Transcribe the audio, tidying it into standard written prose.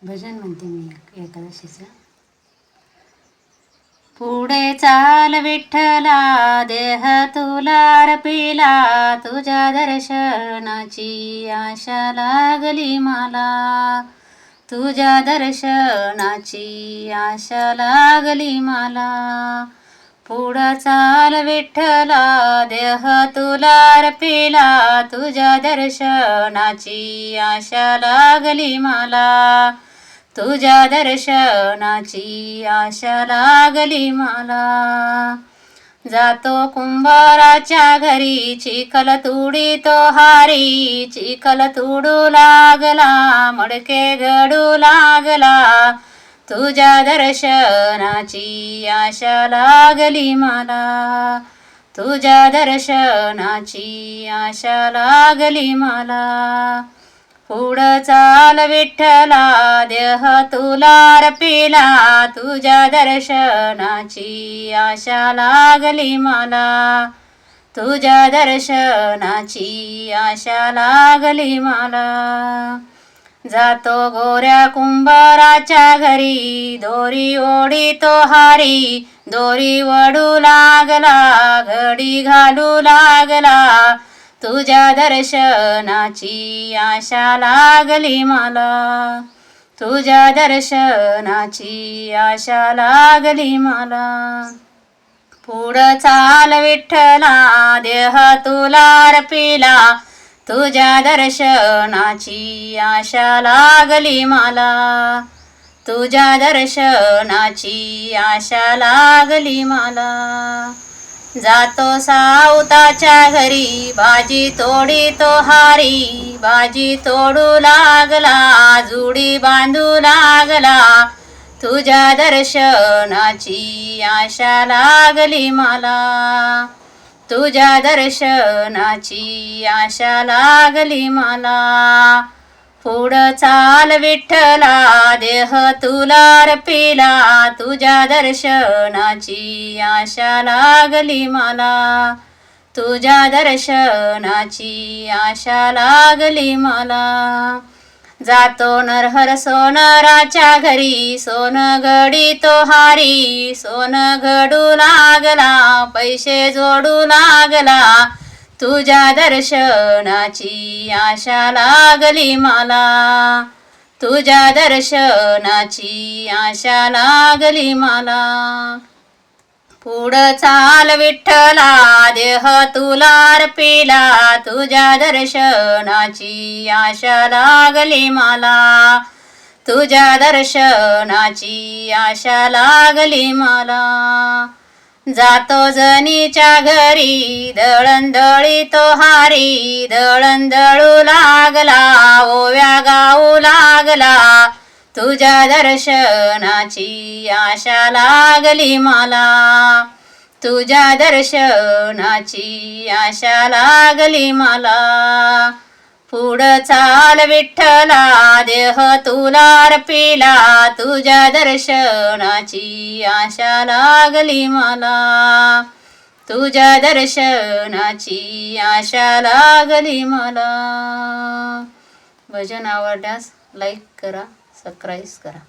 भजन म्हणते मी एकादशीचं. पुढे चाल विठ्ठला, देह तुला अर्पिला, तुझ्या दर्शनाची आशा लागली मला, तुझ्या दर्शनाची आशा लागली मला. पुढं चाल विठ्ठला, देह तुला अर्पिला, तुझ्या दर्शनाची आशा लागली मला, तुझ्या दर्शनाची आशा लागली मला. जातो कुंभाराच्या घरी, चिखल तुडी तो हारी, चिखल तुडू लागला, मडके घडू लागला, तुझ्या दर्शनाची आशा लागली मला, तुझ्या दर्शनाची आशा लागली मला. पुढं चाल विठ्ठला, देह तुला अर्पिला, तुझ्या दर्शनाची आशा लागली मला, तुझ्या दर्शनाची आशा लागली मला. जातो गोऱ्या कुंभाराच्या घरी, दोरी ओढी तो हारी, दोरी वडू लागला, घडी घालू लागला, तुझ्या दर्शनाची आशा लागली मला, तुझ्या दर्शनाची आशा लागली मला. पुढं चाल विठ्ठला, देह तुला अर्पिला, तुझ्या दर्शनाची आशा लागली मला, तुझ्या दर्शनाची आशा लागली मला. जातो सावताच्या घरी, भाजी तोडी तो हारी, भाजी तोडू लागला, जुडी बांधू लागला, तुझ्या दर्शनाची आशा लागली मला, तुझ्या दर्शनाची आशा लागली मला. पुढं चाल विठ्ठला, देह तुला अर्पिला, तुझ्या दर्शनाची आशा लागली मला, तुझ्या दर्शनाची आशा लागली मला. जातो नरहर सोनाराच्या घरी, सोन घडी तो हारी, सोन घडू लागला, पैसे जोडू लागला, तुझ्या दर्शनाची आशा लागली मला, तुझ्या दर्शनाची आशा लागली मला. पुढं चाल विठ्ठला, देह तुला अर्पिला, तुझ्या दर्शनाची आशा लागली मला, तुझ्या दर्शनाची आशा लागली मला. जातो जनीच्या घरी, दळण तो हारी, दळण दळू लागला, ओव्या गाऊ लागला, तुझ्या दर्शनाची आशा लागली मला, तुझ्या दर्शनाची आशा लागली मला. पुढं चाल विठ्ठला, देह तुला अर्पिला, तुझ्या दर्शनाची आशा लागली मला, तुझ्या दर्शनाची आशा लागली मला. भजन आवडल्यास लाईक करा, सबस्क्राईब करा.